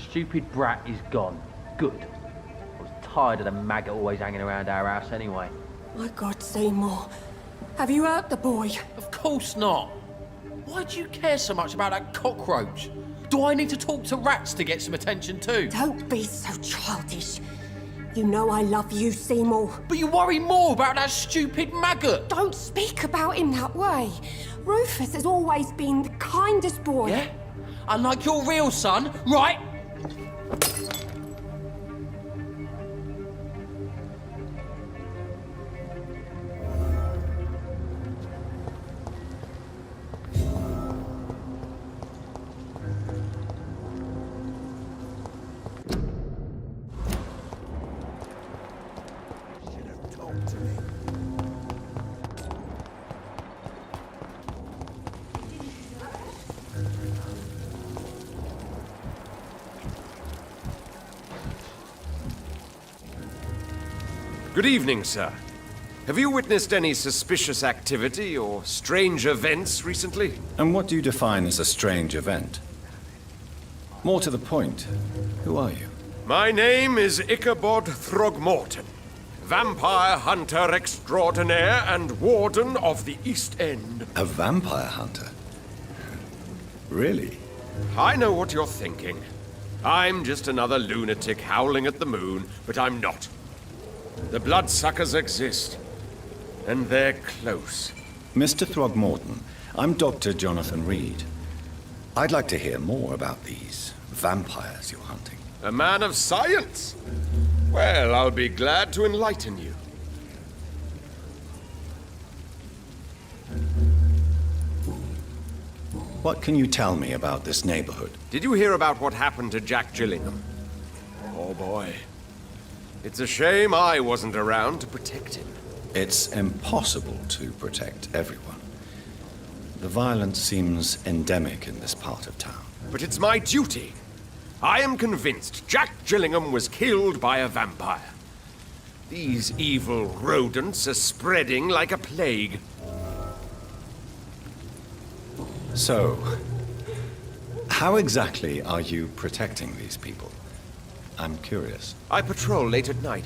stupid brat is gone. Good. I was tired of the maggot always hanging around our house anyway. My God, Seymour. Have you hurt the boy? Of course not. Why do you care so much about that cockroach? Do I need to talk to rats to get some attention too? Don't be so childish. You know I love you, Seymour. But you worry more about that stupid maggot. Don't speak about him that way. Rufus has always been the kindest boy. Yeah? Unlike your real son, right? Good evening, sir. Have you witnessed any suspicious activity or strange events recently? And what do you define as a strange event? More to the point, who are you? My name is Ichabod Throgmorton, vampire hunter extraordinaire and warden of the East End. A vampire hunter? Really? I know what you're thinking. I'm just another lunatic howling at the moon, but I'm not. The bloodsuckers exist, and they're close. Mr. Throgmorton, I'm Dr. Jonathan Reid. I'd like to hear more about these vampires you're hunting. A man of science? Well, I'll be glad to enlighten you. What can you tell me about this neighborhood? Did you hear about what happened to Jack Gillingham? Oh boy. It's a shame I wasn't around to protect him. It's impossible to protect everyone. The violence seems endemic in this part of town. But it's my duty. I am convinced Jack Gillingham was killed by a vampire. These evil rodents are spreading like a plague. So, how exactly are you protecting these people? I'm curious. I patrol late at night,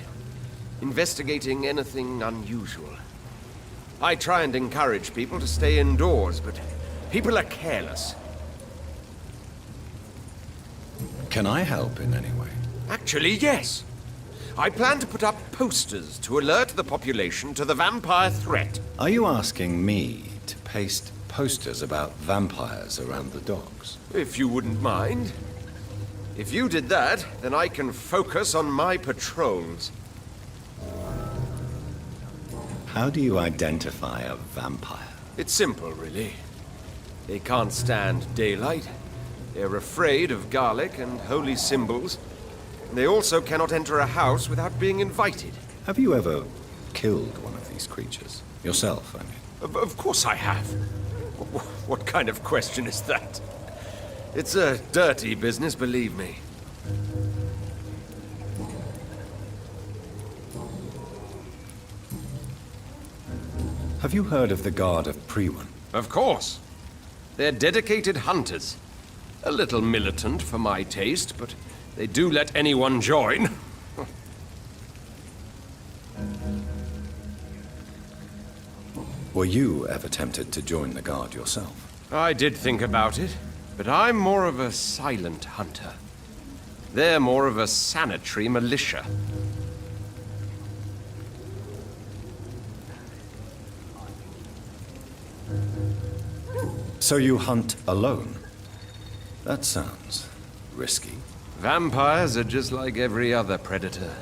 investigating anything unusual. I try and encourage people to stay indoors, but people are careless. Can I help in any way? Actually, yes. I plan to put up posters to alert the population to the vampire threat. Are you asking me to paste posters about vampires around the docks? If you wouldn't mind. If you did that, then I can focus on my patrols. How do you identify a vampire? It's simple, really. They can't stand daylight. They're afraid of garlic and holy symbols. They also cannot enter a house without being invited. Have you ever killed one of these creatures? Yourself, I mean. Of course I have. What kind of question is that? It's a dirty business, believe me. Have you heard of the Guard of Priwen? Of course. They're dedicated hunters. A little militant for my taste, but they do let anyone join. Were you ever tempted to join the Guard yourself? I did think about it, but I'm more of a silent hunter. They're more of a sanitary militia. So you hunt alone? That sounds risky. Vampires are just like every other predator.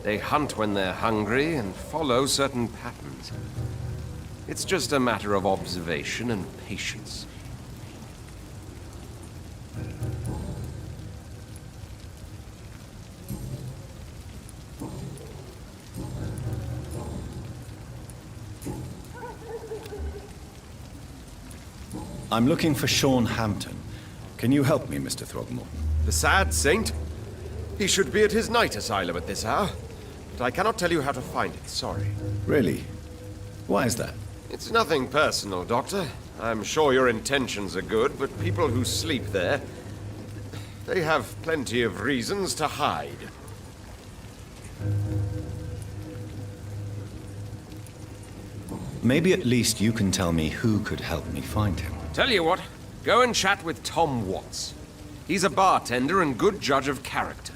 They hunt when they're hungry and follow certain patterns. It's just a matter of observation and patience. I'm looking for Sean Hampton. Can you help me, Mr. Throgmorton? The sad saint? He should be at his night asylum at this hour. But I cannot tell you how to find it, sorry. Really? Why is that? It's nothing personal, Doctor. I'm sure your intentions are good, but people who sleep there... They have plenty of reasons to hide. Maybe at least you can tell me who could help me find him. Tell you what, go and chat with Tom Watts. He's a bartender and good judge of character.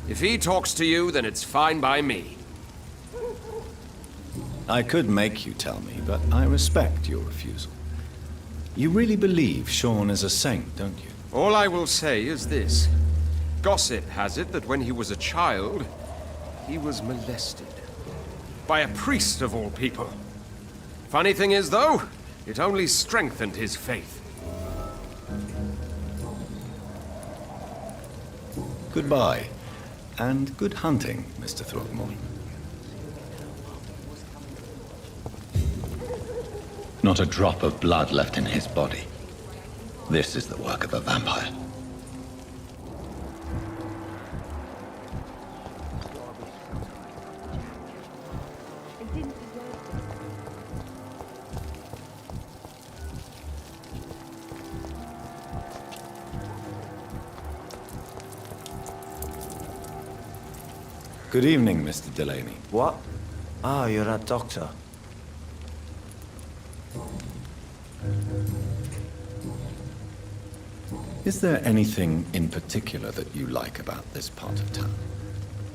If he talks to you, then it's fine by me. I could make you tell me, but I respect your refusal. You really believe Sean is a saint, don't you? All I will say is this. Gossip has it that when he was a child, he was molested. By a priest of all people. Funny thing is, though, it only strengthened his faith. Goodbye, and good hunting, Mr. Throckmorton. Not a drop of blood left in his body. This is the work of a vampire. Good evening, Mr. Delaney. What? Ah, you're that doctor. Is there anything in particular that you like about this part of town?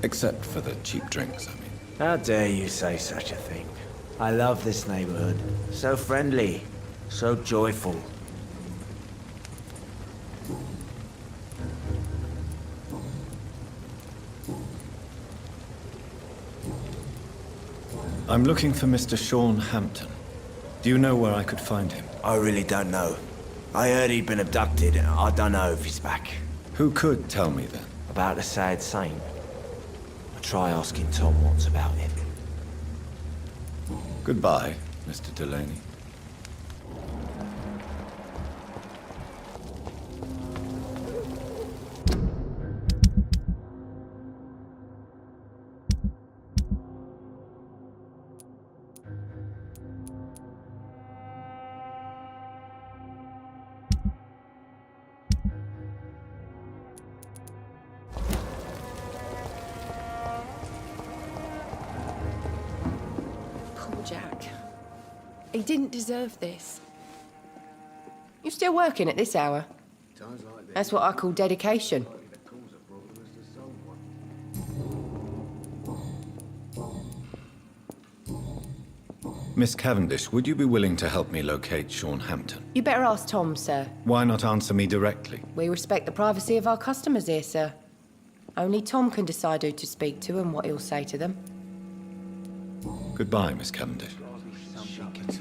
Except for the cheap drinks, I mean. How dare you say such a thing? I love this neighborhood. So friendly, so joyful. I'm looking for Mr. Sean Hampton. Do you know where I could find him? I really don't know. I heard he'd been abducted. I don't know if he's back. Who could tell me then? About the sad saint. I'll try asking Tom Watts about it. Goodbye, Mr. Delaney. Jack. He didn't deserve this. You still working at this hour? That's what I call dedication. Miss Cavendish, would you be willing to help me locate Sean Hampton? You better ask Tom, sir. Why not answer me directly? We respect the privacy of our customers here, sir. Only Tom can decide who to speak to and what he'll say to them. Goodbye, Miss Cavendish.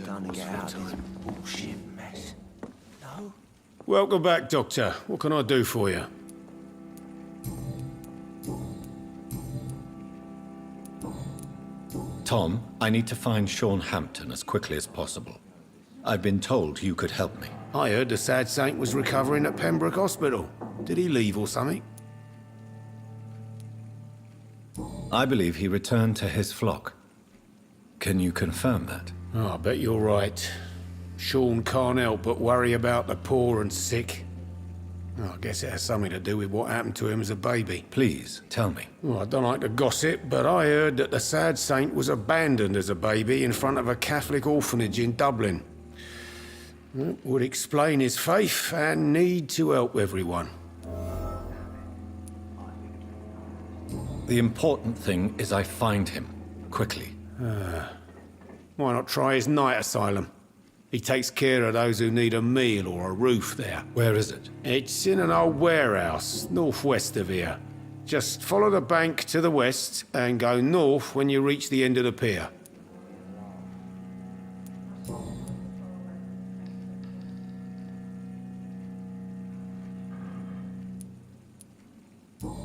Done to get out of this bullshit mess. No? Welcome back, Doctor. What can I do for you? Tom, I need to find Sean Hampton as quickly as possible. I've been told you could help me. I heard the sad saint was recovering at Pembroke Hospital. Did he leave or something? I believe he returned to his flock. Can you confirm that? Oh, I bet you're right. Sean can't help but worry about the poor and sick. Oh, I guess it has something to do with what happened to him as a baby. Please, tell me. Well, I don't like to gossip, but I heard that the sad saint was abandoned as a baby in front of a Catholic orphanage in Dublin. That would explain his faith and need to help everyone. The important thing is I find him, quickly. Why not try his night asylum? He takes care of those who need a meal or a roof there. Where is it? It's in an old warehouse, northwest of here. Just follow the bank to the west and go north when you reach the end of the pier.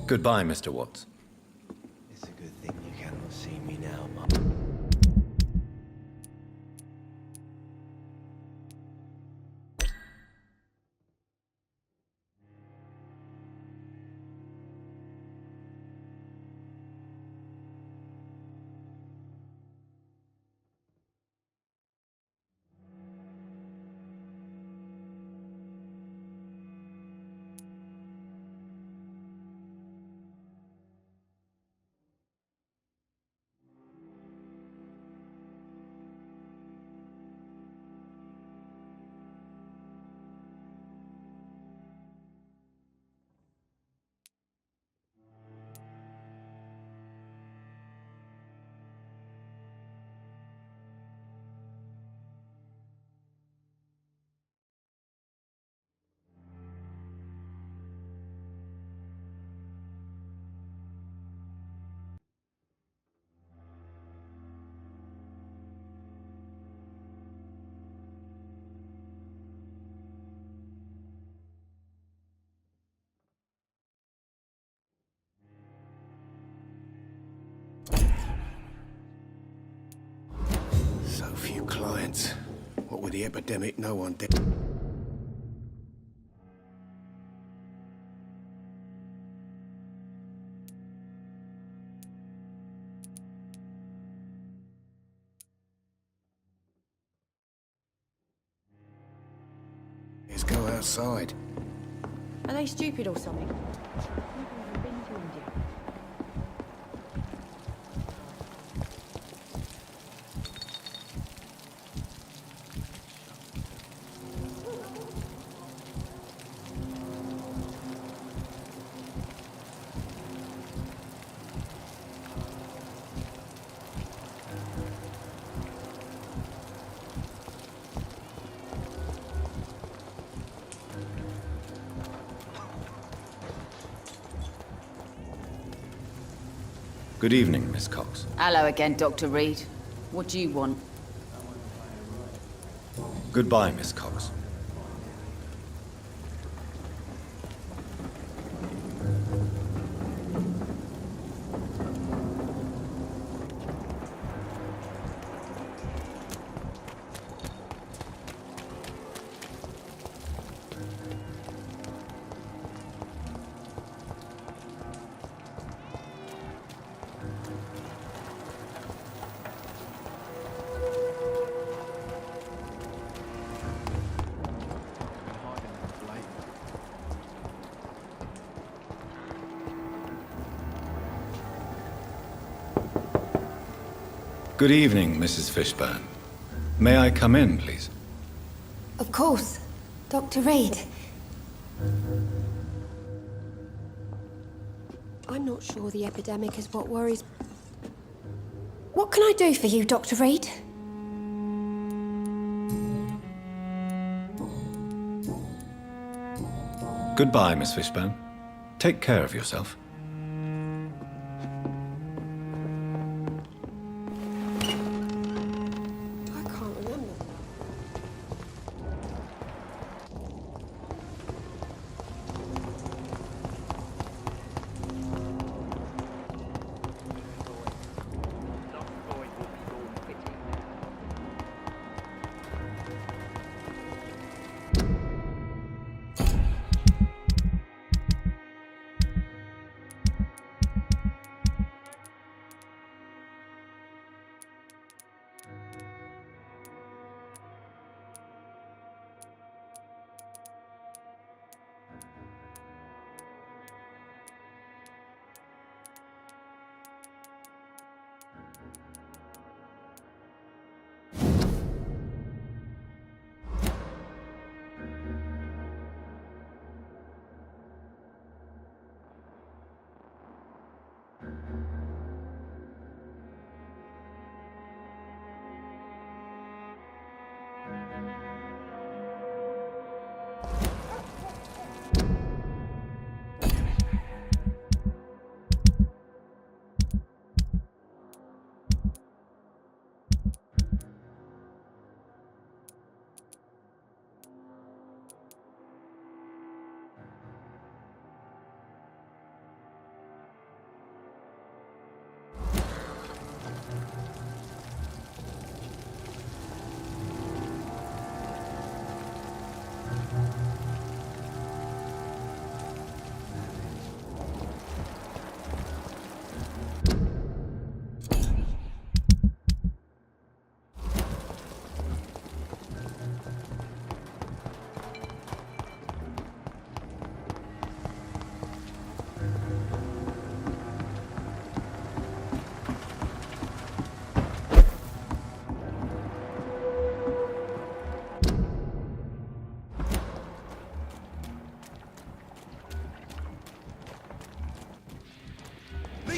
Goodbye, Mr. Watts. It's a good thing you cannot see me now, Mum. clients. What with the epidemic, no one did. Let's go outside. Are they stupid or something? I've been to India. Good evening, Miss Cox. Hello again, Dr. Reid. What do you want? Goodbye, Miss Cox. Good evening, Mrs. Fishburne. May I come in, please? Of course. Dr. Reid. I'm not sure the epidemic is what worries... What can I do for you, Dr. Reid? Goodbye, Miss Fishburne. Take care of yourself. I can't remember.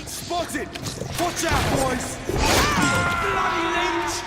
Spotted! Watch out, boys! Bloody leech!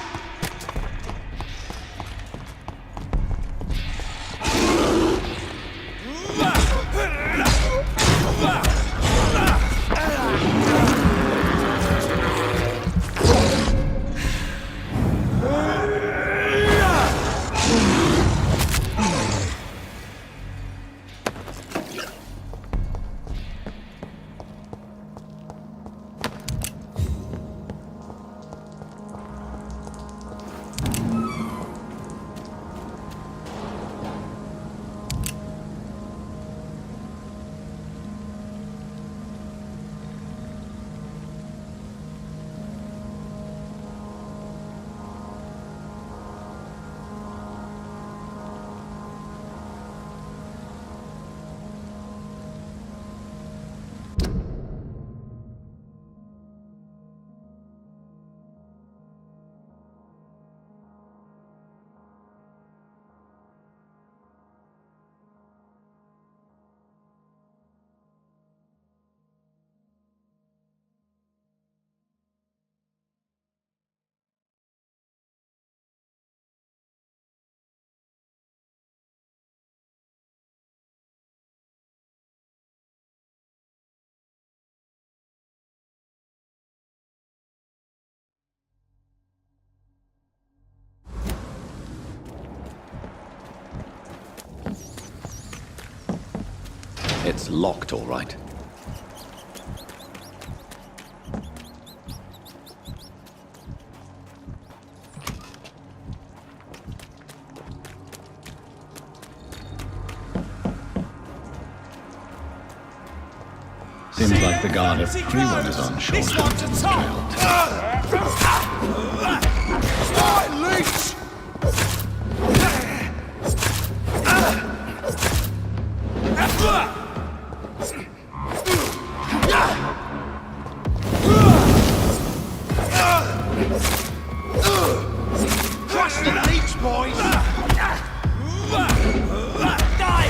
locked, all right. Seems like the guard at Freeland is on short terms in the trail. Leech! Crush the leech, boys! Die,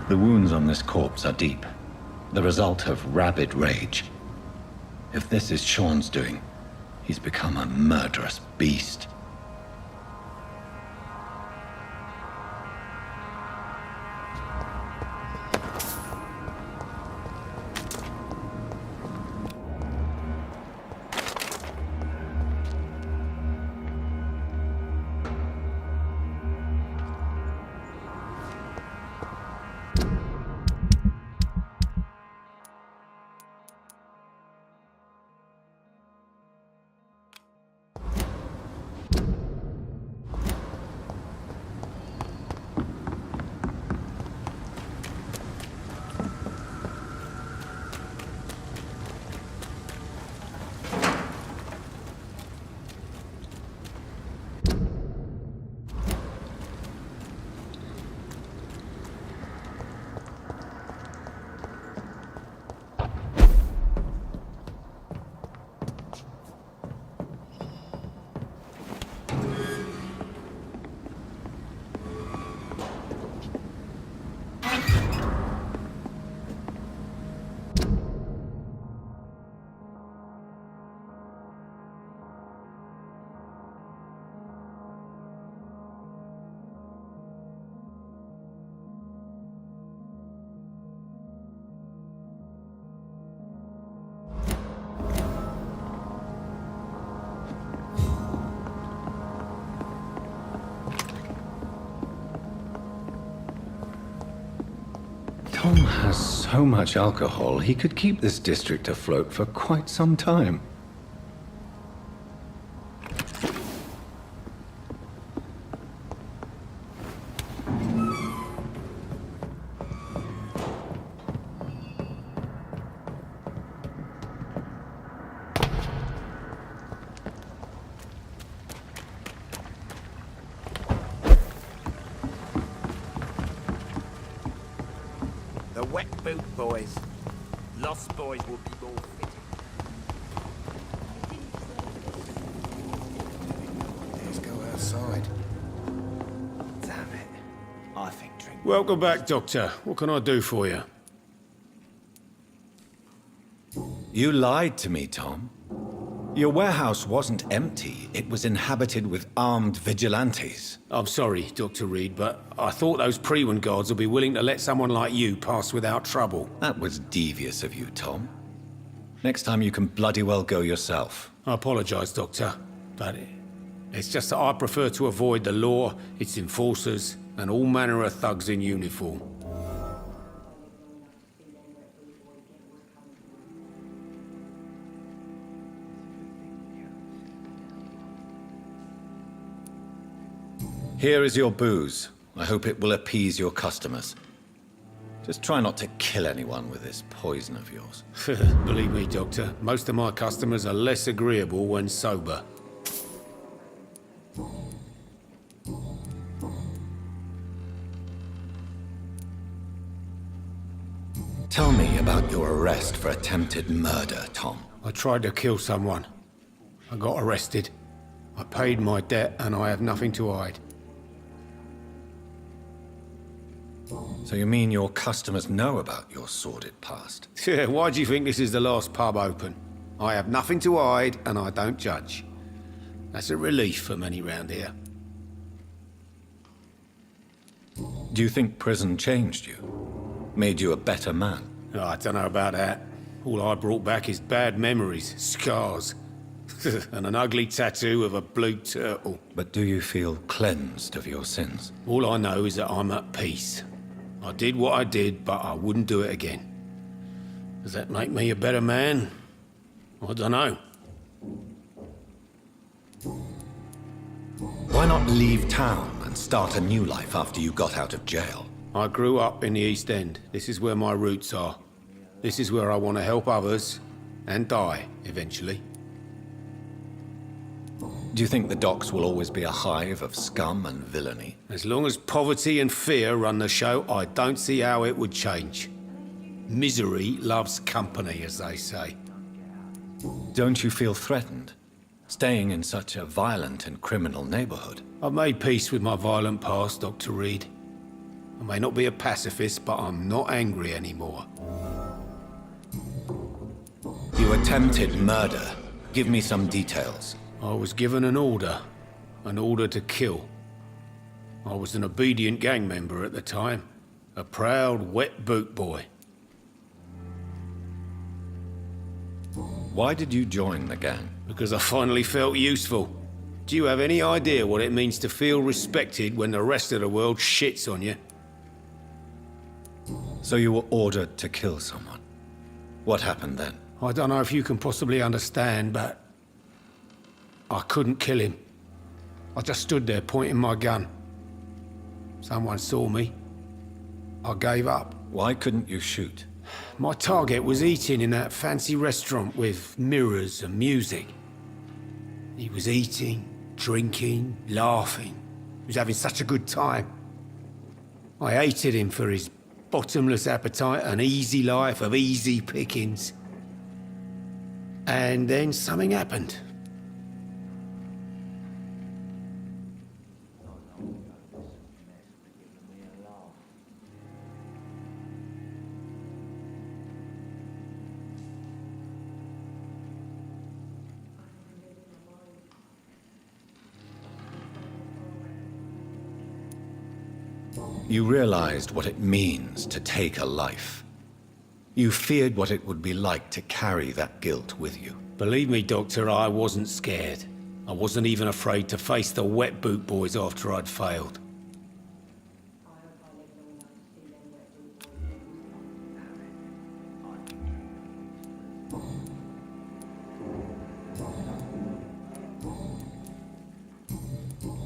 The wounds on this corpse are deep, the result of rabid rage. If this is Sean's doing, he's become a murderous beast. Tom has so much alcohol, he could keep this district afloat for quite some time. The wet boot boys. Lost boys will be more fitting. Let's go outside. Damn it. I think drink. Welcome back, Doctor. What can I do for you? You lied to me, Tom. Your warehouse wasn't empty. It was inhabited with armed vigilantes. I'm sorry, Dr. Reid, but I thought those Prewen guards would be willing to let someone like you pass without trouble. That was devious of you, Tom. Next time you can bloody well go yourself. I apologize, Doctor, but it's just that I prefer to avoid the law, its enforcers, and all manner of thugs in uniform. Here is your booze. I hope it will appease your customers. Just try not to kill anyone with this poison of yours. Believe me, Doctor, most of my customers are less agreeable when sober. Tell me about your arrest for attempted murder, Tom. I tried to kill someone. I got arrested. I paid my debt and I have nothing to hide. So you mean your customers know about your sordid past? Yeah, why do you think this is the last pub open? I have nothing to hide and I don't judge. That's a relief for many round here. Do you think prison changed you? Made you a better man? Oh, I don't know about that. All I brought back is bad memories, scars, and an ugly tattoo of a blue turtle. But do you feel cleansed of your sins? All I know is that I'm at peace. I did what I did, but I wouldn't do it again. Does that make me a better man? I don't know. Why not leave town and start a new life after you got out of jail? I grew up in the East End. This is where my roots are. This is where I want to help others and die, eventually. Do you think the docks will always be a hive of scum and villainy? As long as poverty and fear run the show, I don't see how it would change. Misery loves company, as they say. Don't you feel threatened? Staying in such a violent and criminal neighborhood? I've made peace with my violent past, Dr. Reid. I may not be a pacifist, but I'm not angry anymore. You attempted murder. Give me some details. I was given an order to kill. I was an obedient gang member at the time, a proud wet boot boy. Why did you join the gang? Because I finally felt useful. Do you have any idea what it means to feel respected when the rest of the world shits on you? So you were ordered to kill someone. What happened then? I don't know if you can possibly understand, but I couldn't kill him. I just stood there pointing my gun. Someone saw me. I gave up. Why couldn't you shoot? My target was eating in that fancy restaurant with mirrors and music. He was eating, drinking, laughing. He was having such a good time. I hated him for his bottomless appetite and easy life of easy pickings. And then something happened. You realized what it means to take a life. You feared what it would be like to carry that guilt with you. Believe me, Doctor, I wasn't scared. I wasn't even afraid to face the wet boot boys after I'd failed.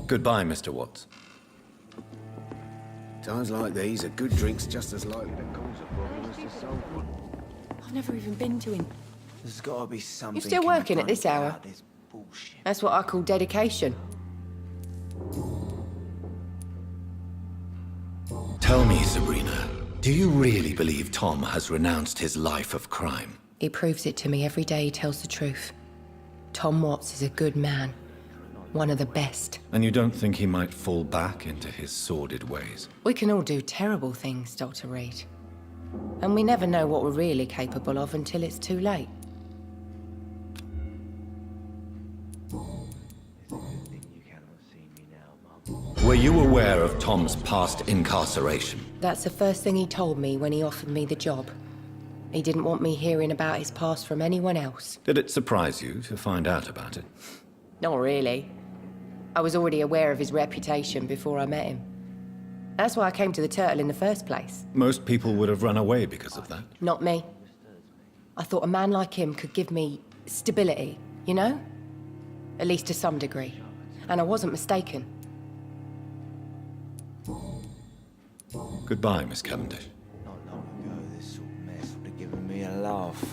Goodbye, Mr. Watts. Times like these, a good drink's just as likely to cause a problem as to solve one. I've never even been to him. There's gotta be something. You're still working at this hour? about this bullshit. That's what I call dedication. Tell me, Sabrina, do you really believe Tom has renounced his life of crime? He proves it to me every day he tells the truth. Tom Watts is a good man. One of the best. And you don't think he might fall back into his sordid ways? We can all do terrible things, Dr. Reid. And we never know what we're really capable of until it's too late. Were you aware of Tom's past incarceration? That's the first thing he told me when he offered me the job. He didn't want me hearing about his past from anyone else. Did it surprise you to find out about it? Not really. I was already aware of his reputation before I met him. That's why I came to the Turtle in the first place. Most people would have run away because of that. Not me. I thought a man like him could give me stability, you know? At least to some degree. And I wasn't mistaken. Goodbye, Miss Cavendish. Not long ago, this sort of mess would have given me a laugh.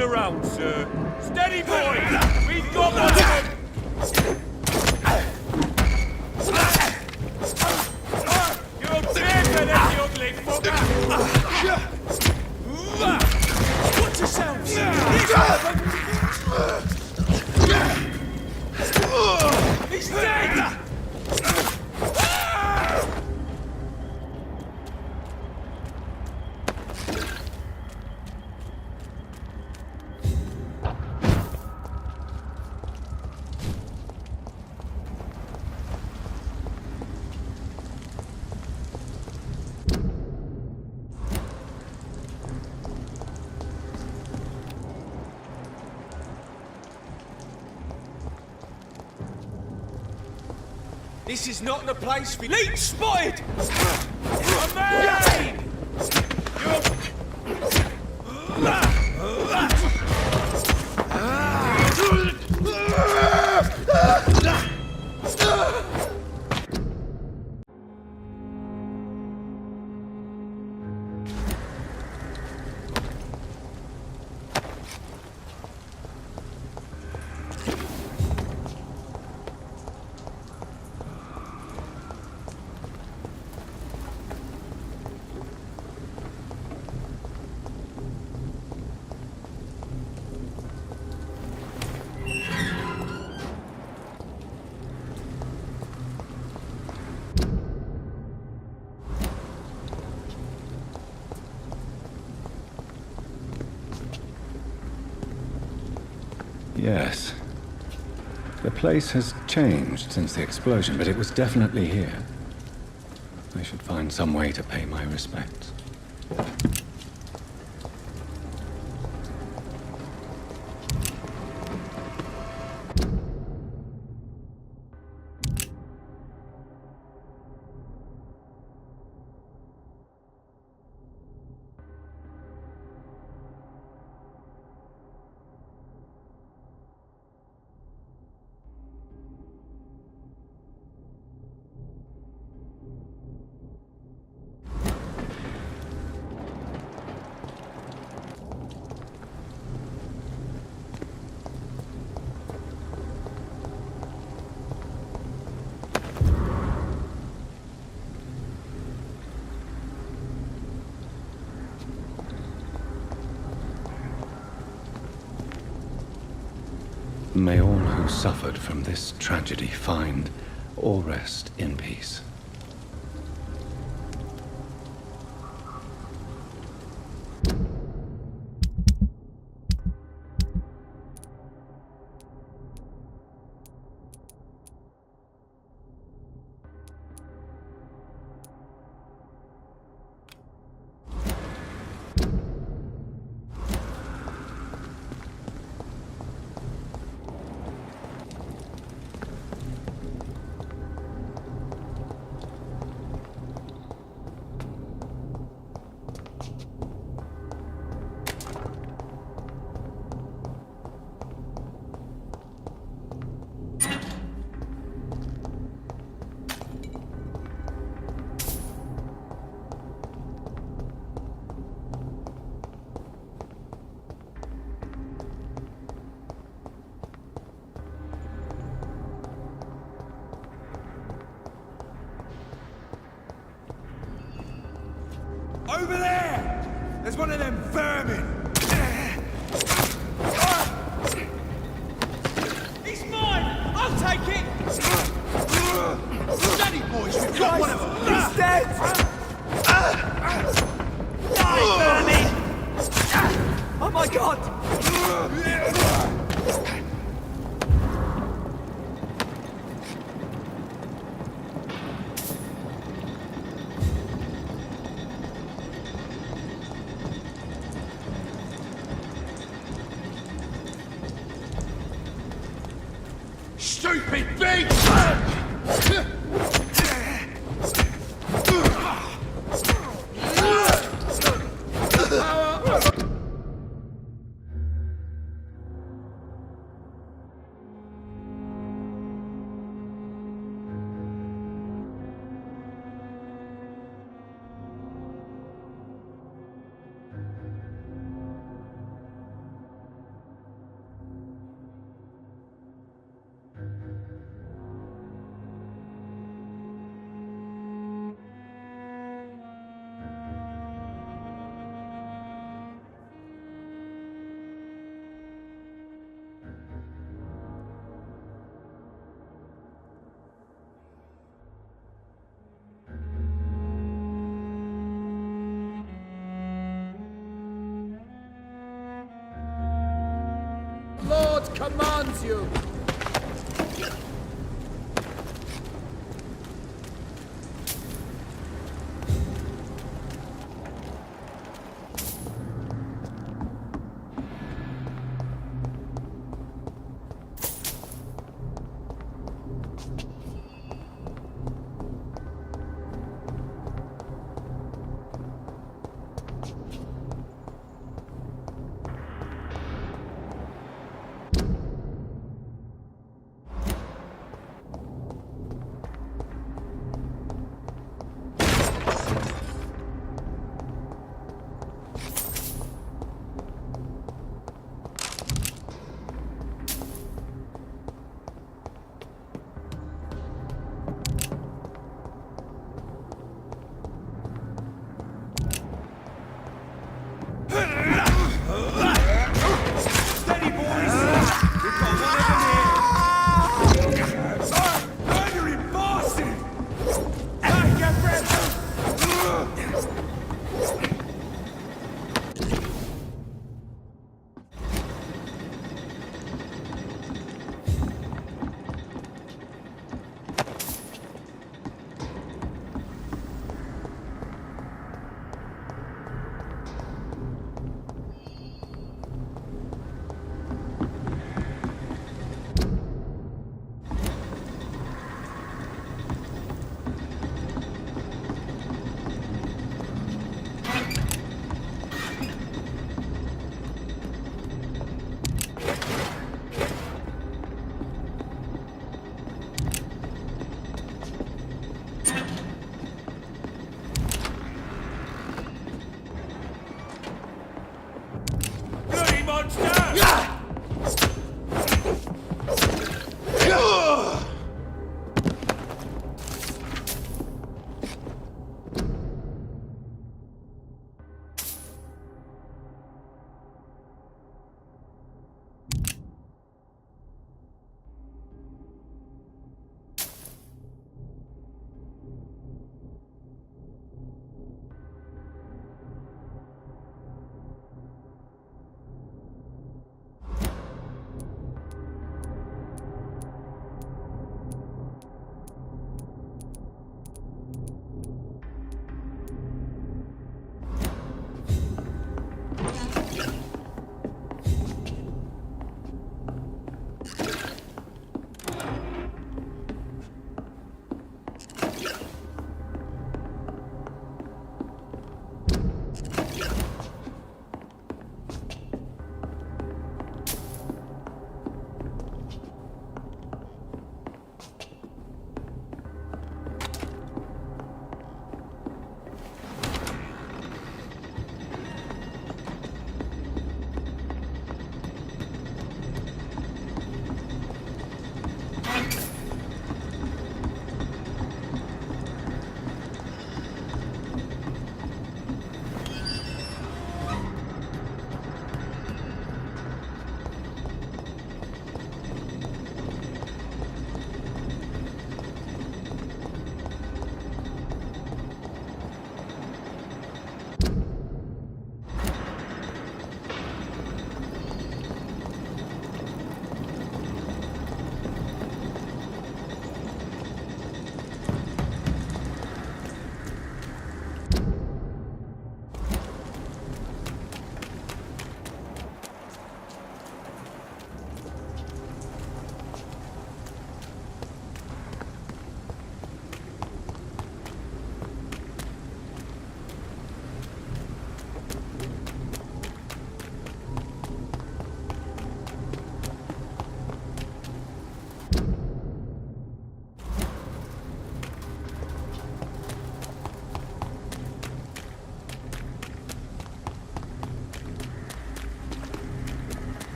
turn around, sir. Steady, boys! We've got one of them! You're bigger than the ugly fucker! Watch yourselves! He's dead! This is not the place for leech spotted! A man! Yes. The place has changed since the explosion, but it was definitely here. I should find some way to pay my respects. May all who suffered from this tragedy find or rest in peace. Over there! There's one of them vermin! He's mine! I'll take it! Steady, boys! We've got one of them! He's dead! Die, vermin! Oh my god! Stupid beast! commands you!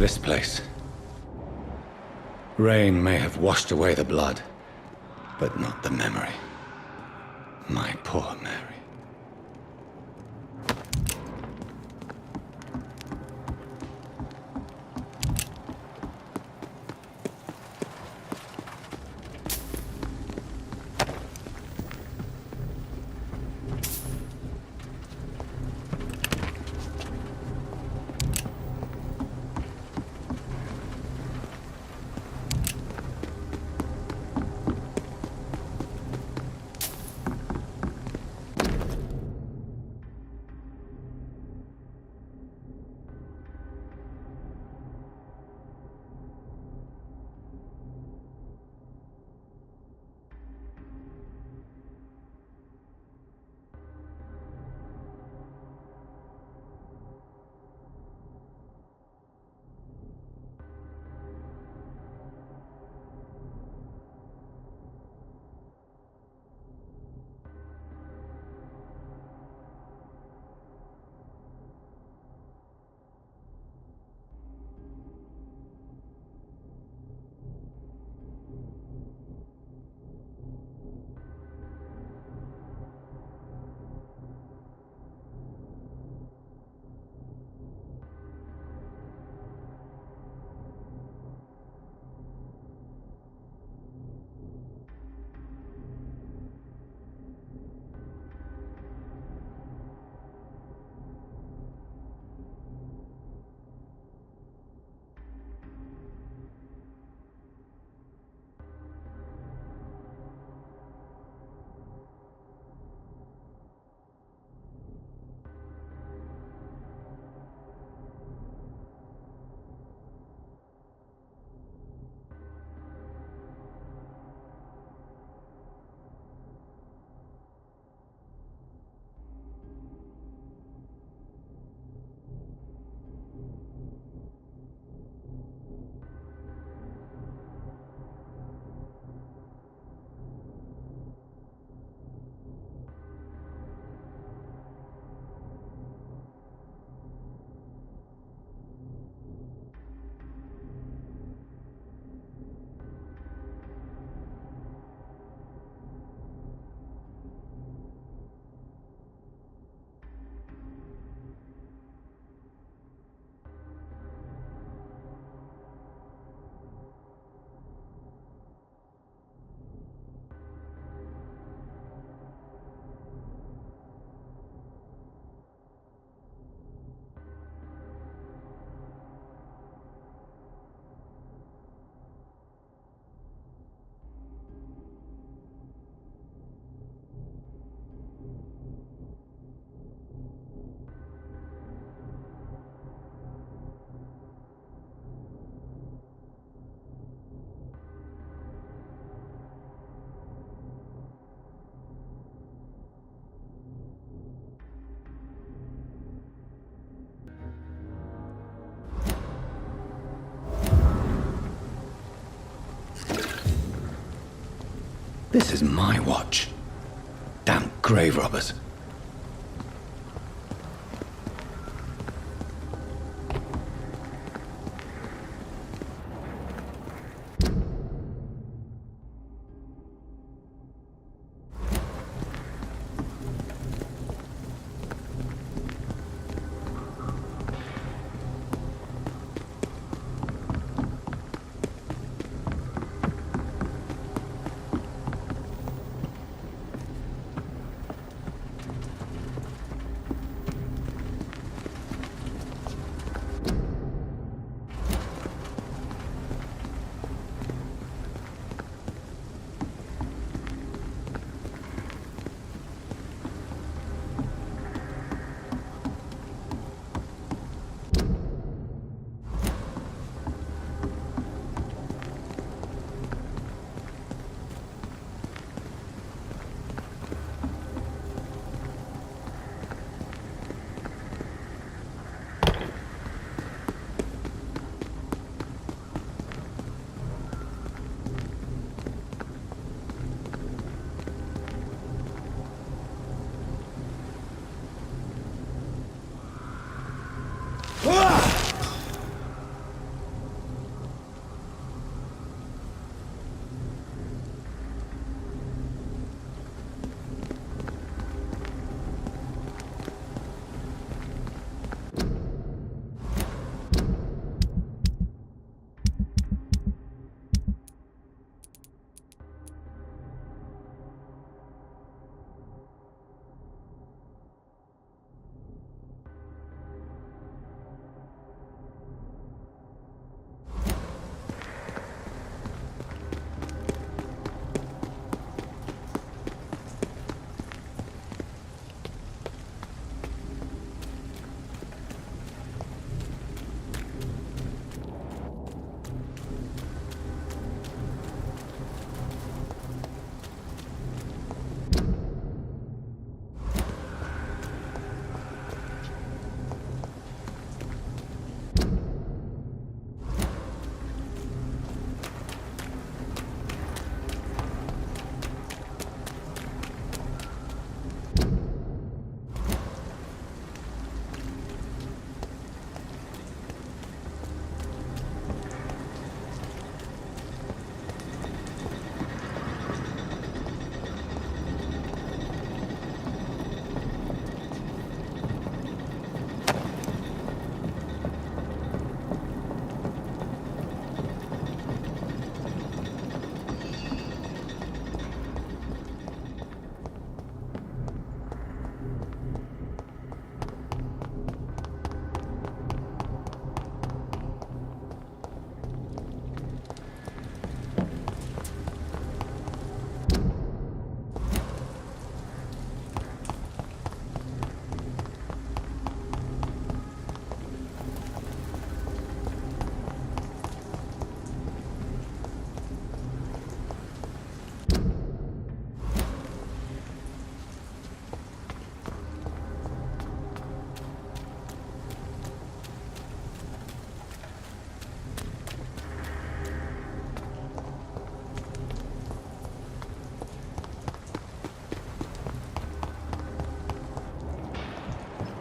This place. Rain may have washed away the blood, but not the memory. My poor Mary. This is my watch. Damn grave robbers.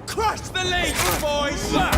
Crush the leech, boys! No!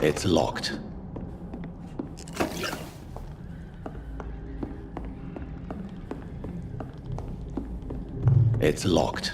It's locked. It's locked.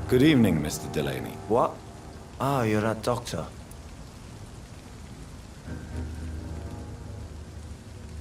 Good evening, Mr. Delaney. What? Ah, you're that doctor.